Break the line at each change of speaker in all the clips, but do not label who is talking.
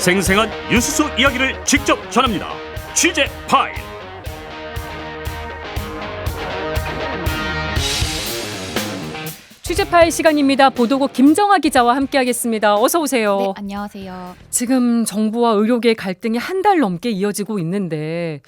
생생한 뉴스 이야기를 직접 전합니다. 취재 파일.
취재 파일 시간입니다. 보도국 김정아 기자와 함께하겠습니다. 어서 오세요.
네, 안녕하세요.
지금 정부와 의료계의 갈등이 한 달 넘게 이어지고 있는데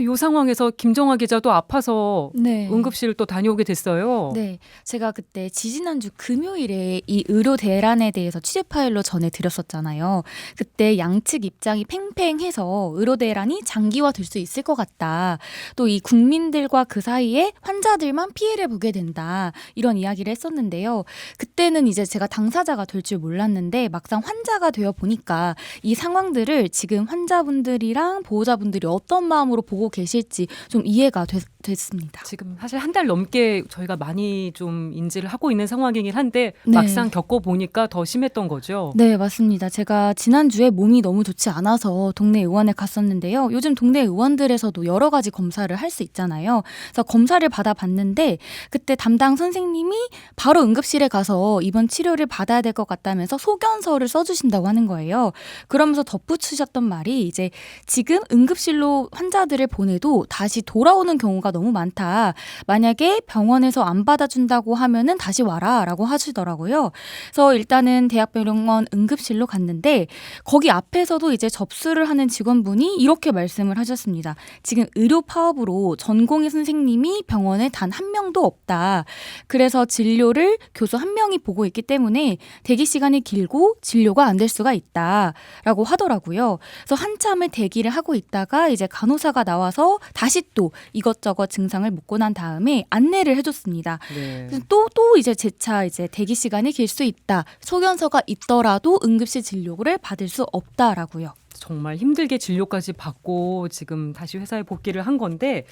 이 상황에서 김정아 기자도 아파서
네.
응급실을 또 다녀오게 됐어요.
네, 제가 그때 지지난주 금요일에 이 의료 대란에 대해서 취재 파일로 전해드렸었잖아요. 그때 양측 입장이 팽팽해서 의료 대란이 장기화될 수 있을 것 같다. 또 이 국민들과 그 사이에 환자들만 피해를 보게 된다. 이런 이야기를 했었는데요. 그때는 이제 제가 당사자가 될 줄 몰랐는데 막상 환자가 되어 보니까 이 상황들을 지금 환자분들이랑 보호자분들이 어떤 마음으로 보고 계실지 좀 이해가 됐습니다.
지금 사실 한 달 넘게 저희가 많이 좀 인지를 하고 있는 상황이긴 한데
네.
막상 겪어보니까 더 심했던 거죠.
네, 맞습니다. 제가 지난주에 몸이 너무 좋지 않아서 동네 의원에 갔었는데요. 요즘 동네 의원들에서도 여러 가지 검사를 할 수 있잖아요. 그래서 검사를 받아봤는데 그때 담당 선생님이 바로 응급실에 가서 이번 치료를 받아야 될 것 같다면서 소견서를 써주신다고 하는 거예요. 그러면서 덧붙이셨던 말이 이제 지금 응급실로 환자들을 보내도 다시 돌아오는 경우가 너무 많다. 만약에 병원에서 안 받아준다고 하면은 다시 와라 라고 하시더라고요. 그래서 일단은 대학병원 응급실로 갔는데 거기 앞에서도 이제 접수를 하는 직원분이 이렇게 말씀을 하셨습니다. 지금 의료 파업으로 전공의 선생님이 병원에 단 한 명도 없다. 그래서 진료를 교수 한 명이 보고 있기 때문에 대기 시간이 길고 진료가 안 될 수가 있다라고 하더라고요. 그래서 한참을 대기를 하고 있다가 이제 간호사가 나와서 다시 또 이것저것 증상을 묻고 난 다음에 안내를 해줬습니다.
네.
또 이제 재차 이제 대기 시간이 길 수 있다. 소견서가 있더라도 응급실 진료를 받을 수 없다라고요.
정말 힘들게 진료까지 받고 지금 다시 회사에 복귀를 한 건데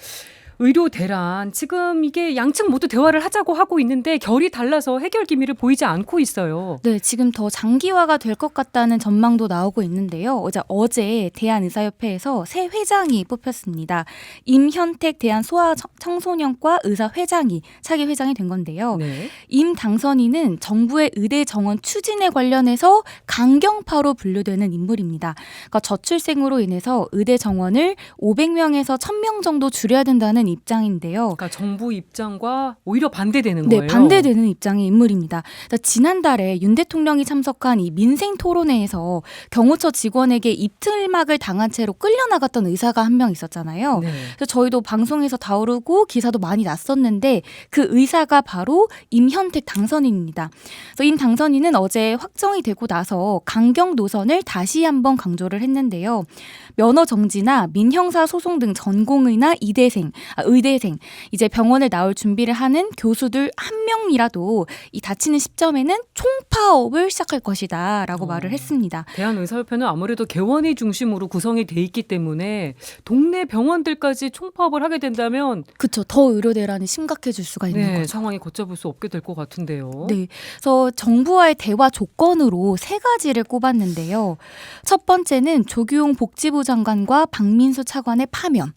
의료 대란 지금 이게 양측 모두 대화를 하자고 하고 있는데 결이 달라서 해결 기미를 보이지 않고 있어요.
네, 지금 더 장기화가 될 것 같다는 전망도 나오고 있는데요. 어제 대한의사협회에서 새 회장이 뽑혔습니다. 임현택 대한소아청소년과 의사 회장이 차기 회장이 된 건데요.
네.
임 당선인은 정부의 의대 정원 추진에 관련해서 강경파로 분류되는 인물입니다. 그러니까 저출생으로 인해서 의대 정원을 500명에서 1000명 정도 줄여야 된다는 입장인데요.
그러니까 정부 입장과 오히려 반대되는
네,
거예요.
반대되는 입장의 인물입니다. 지난달에 윤 대통령이 참석한 이 민생 토론회에서 경호처 직원에게 입틀막을 당한 채로 끌려나갔던 의사가 한 명 있었잖아요.
네.
그래서 저희도 방송에서 다루고 기사도 많이 났었는데 그 의사가 바로 임현택 당선인입니다. 그래서 임 당선인은 어제 확정이 되고 나서 강경 노선을 다시 한번 강조를 했는데요. 면허 정지나 민형사 소송 등 전공의나 의대생 이제 병원을 나올 준비를 하는 교수들 한 명이라도 이 다치는 시점에는 총파업을 시작할 것이다라고 말을 했습니다.
대한의사협회는 아무래도 개원이 중심으로 구성이 돼 있기 때문에 동네 병원들까지 총파업을 하게 된다면
그렇죠. 더 의료 대란이 심각해질 수가 있는 거죠.
상황이 걷잡을 수 없게 될 것 같은데요.
네, 그래서 정부와의 대화 조건으로 세 가지를 꼽았는데요. 첫 번째는 조규용 복지부 장관과 박민수 차관의 파면,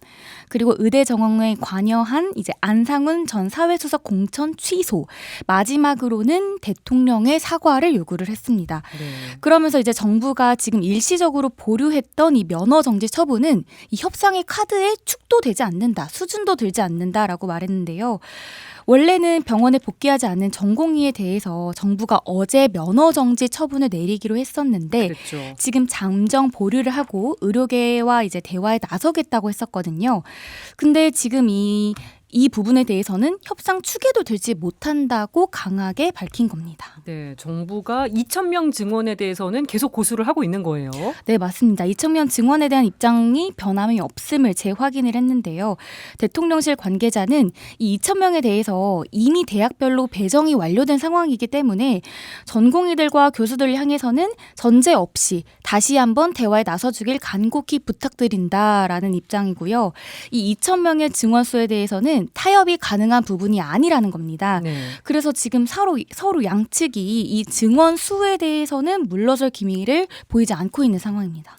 그리고 의대 정원에 관여한 이제 안상훈 전 사회수석 공천 취소, 마지막으로는 대통령의 사과를 요구를 했습니다.
네.
그러면서 이제 정부가 지금 일시적으로 보류했던 이 면허 정지 처분은 이 협상의 카드에 축도 되지 않는다, 수준도 들지 않는다라고 말했는데요. 원래는 병원에 복귀하지 않는 전공의에 대해서 정부가 어제 면허 정지 처분을 내리기로 했었는데
그렇죠.
지금 잠정 보류를 하고 의료계와 이제 대화에 나서겠다고 했었거든요. 근데 지금 이 부분에 대해서는 협상 축에도 들지 못한다고 강하게 밝힌 겁니다.
네, 정부가 2,000명 증원에 대해서는 계속 고수를 하고 있는 거예요.
네, 맞습니다. 2,000명 증원에 대한 입장이 변함이 없음을 재확인을 했는데요. 대통령실 관계자는 이 2,000명에 대해서 이미 대학별로 배정이 완료된 상황이기 때문에 전공의들과 교수들을 향해서는 전제 없이 다시 한번 대화에 나서주길 간곡히 부탁드린다라는 입장이고요. 이 2,000명의 증원수에 대해서는 타협이 가능한 부분이 아니라는 겁니다.
네.
그래서 지금 서로 양측이 이 증원 수에 대해서는 물러설 기미를 보이지 않고 있는 상황입니다.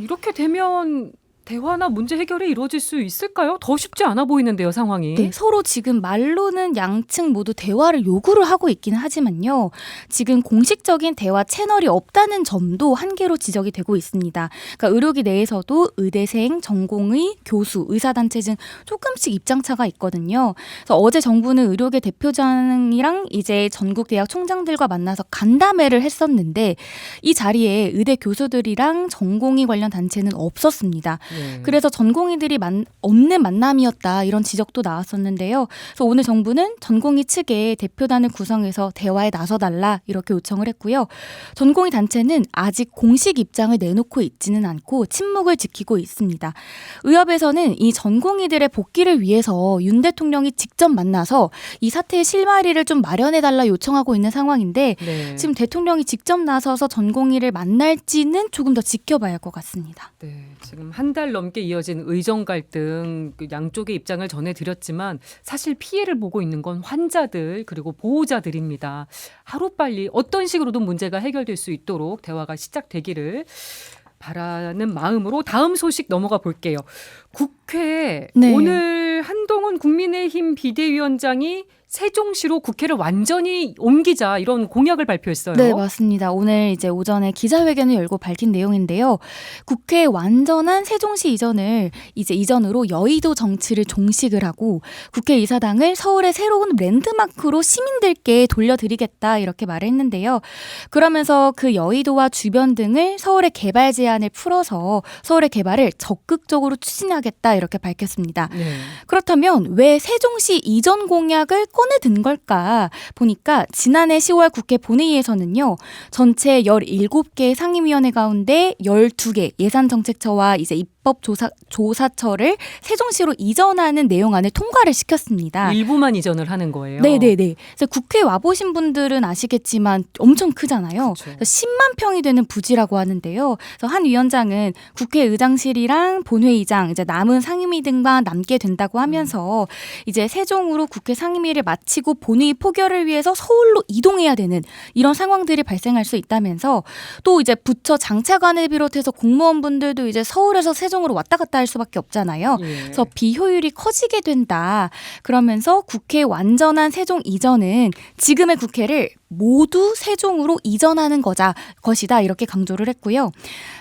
이렇게 되면 대화나 문제 해결이 이루어질 수 있을까요? 더 쉽지 않아 보이는데요, 상황이.
네, 서로 지금 말로는 양측 모두 대화를 요구를 하고 있기는 하지만요. 지금 공식적인 대화 채널이 없다는 점도 한계로 지적이 되고 있습니다. 그러니까 의료계 내에서도 의대생, 전공의, 교수, 의사단체 등 조금씩 입장차가 있거든요. 그래서 어제 정부는 의료계 대표장이랑 이제 전국 대학 총장들과 만나서 간담회를 했었는데 이 자리에 의대 교수들이랑 전공의 관련 단체는 없었습니다.
네.
그래서 전공의들이 없는 만남이었다 이런 지적도 나왔었는데요. 그래서 오늘 정부는 전공의 측에 대표단을 구성해서 대화에 나서달라 이렇게 요청을 했고요. 전공의 단체는 아직 공식 입장을 내놓고 있지는 않고 침묵을 지키고 있습니다. 의협에서는 이 전공의들의 복귀를 위해서 윤 대통령이 직접 만나서 이 사태의 실마리를 좀 마련해달라 요청하고 있는 상황인데
네.
지금 대통령이 직접 나서서 전공의를 만날지는 조금 더 지켜봐야 할 것 같습니다.
네, 지금 한 달 넘게 이어진 의정 갈등 그 양쪽의 입장을 전해드렸지만 사실 피해를 보고 있는 건 환자들 그리고 보호자들입니다. 하루빨리 어떤 식으로든 문제가 해결될 수 있도록 대화가 시작되기를 바라는 마음으로 다음 소식 넘어가 볼게요. 국회
네.
오늘 한동훈 국민의힘 비대위원장이 세종시로 국회를 완전히 옮기자 이런 공약을 발표했어요.
네, 맞습니다. 오늘 이제 오전에 기자회견을 열고 밝힌 내용인데요. 국회 완전한 세종시 이전으로 여의도 정치를 종식을 하고 국회의사당을 서울의 새로운 랜드마크로 시민들께 돌려드리겠다 이렇게 말을 했는데요. 그러면서 그 여의도와 주변 등을 서울의 개발 제한을 풀어서 서울의 개발을 적극적으로 추진하겠다 이렇게 밝혔습니다.
네.
그렇다면 왜 세종시 이전 공약을 꺼내든 걸까 보니까 지난해 10월 국회 본회의에서는요. 전체 17개 상임위원회 가운데 12개 예산정책처와 이제 입법조사처를 세종시로 이전하는 내용안을 통과를 시켰습니다.
일부만 이전을 하는 거예요.
네네네. 그래서 국회 와보신 분들은 아시겠지만 엄청 크잖아요.
그렇죠.
10만 평이 되는 부지라고 하는데요. 그래서 한 위원장은 국회의장실이랑 본회의장, 이제 남은 상임위 등만 남게 된다고 하면서 이제 세종으로 국회 상임위를 마치고 본회의 포결을 위해서 서울로 이동해야 되는 이런 상황들이 발생할 수 있다면서 또 이제 부처 장차관을 비롯해서 공무원분들도 이제 서울에서 세종으로 왔다 갔다 할 수밖에 없잖아요.
예.
그래서 비효율이 커지게 된다. 그러면서 국회 완전한 세종 이전은 지금의 국회를 모두 세종으로 이전하는 것이다 이렇게 강조를 했고요.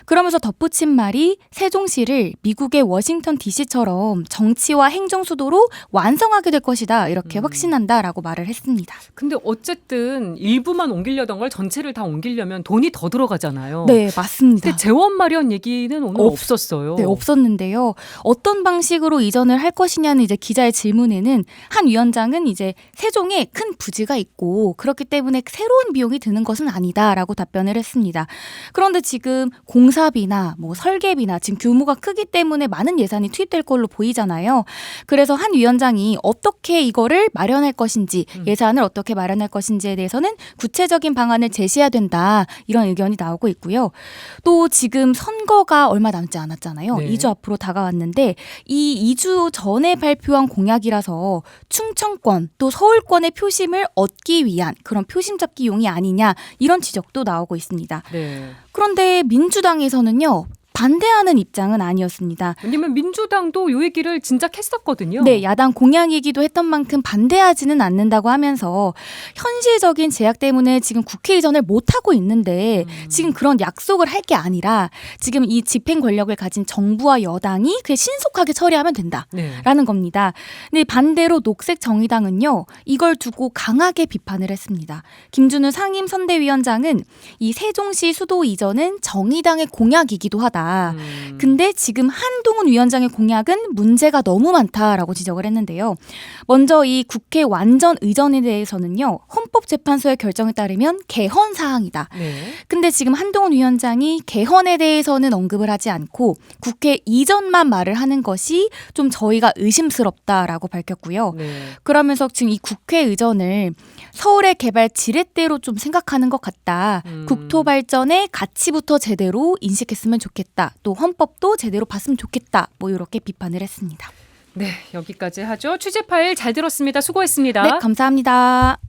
그러면서 덧붙인 말이 세종시를 미국의 워싱턴 DC처럼 정치와 행정 수도로 완성하게 될 것이다 이렇게 확신한다라고 말을 했습니다.
근데 어쨌든 일부만 옮기려던 걸 전체를 다 옮기려면 돈이 더 들어가잖아요.
네, 맞습니다.
근데 재원 마련 얘기는 오늘 없었어요.
네, 없었는데요. 어떤 방식으로 이전을 할 것이냐는 이제 기자의 질문에는 한 위원장은 이제 세종에 큰 부지가 있고 그렇기 때문에 새로운 비용이 드는 것은 아니다라고 답변을 했습니다. 그런데 지금 공사비나 뭐 설계비나 지금 규모가 크기 때문에 많은 예산이 투입될 걸로 보이잖아요. 그래서 한 위원장이 어떻게 이거를 마련할 것인지 예산을 어떻게 마련할 것인지에 대해서는 구체적인 방안을 제시해야 된다 이런 의견이 나오고 있고요. 또 지금 선거가 얼마 남지 않았잖아요.
네.
2주 앞으로 다가왔는데 이 2주 전에 발표한 공약이라서 충청권 또 서울권의 표심을 얻기 위한 그런 표심 잡기용이 아니냐 이런 지적도 나오고 있습니다.
네.
그런데 민주당에서는요. 반대하는 입장은 아니었습니다.
왜냐면 민주당도 이 얘기를 진작 했었거든요.
네, 야당 공약이기도 했던 만큼 반대하지는 않는다고 하면서 현실적인 제약 때문에 지금 국회 이전을 못하고 있는데 지금 그런 약속을 할 게 아니라 지금 이 집행 권력을 가진 정부와 여당이 그냥 신속하게 처리하면 된다라는
네.
겁니다. 근데 반대로 녹색정의당은요. 이걸 두고 강하게 비판을 했습니다. 김준우 상임선대위원장은 이 세종시 수도 이전은 정의당의 공약이기도 하다. 근데 지금 한동훈 위원장의 공약은 문제가 너무 많다라고 지적을 했는데요. 먼저 이 국회 완전 의전에 대해서는요. 헌법재판소의 결정에 따르면 개헌 사항이다.
네.
근데 지금 한동훈 위원장이 개헌에 대해서는 언급을 하지 않고 국회 이전만 말을 하는 것이 좀 저희가 의심스럽다라고 밝혔고요.
네.
그러면서 지금 이 국회 의전을 서울의 개발 지렛대로 좀 생각하는 것 같다. 국토 발전의 가치부터 제대로 인식했으면 좋겠다. 또 헌법도 제대로 봤으면 좋겠다. 뭐 이렇게 비판을 했습니다.
네, 여기까지 하죠. 취재 파일 잘 들었습니다. 수고했습니다.
네, 감사합니다.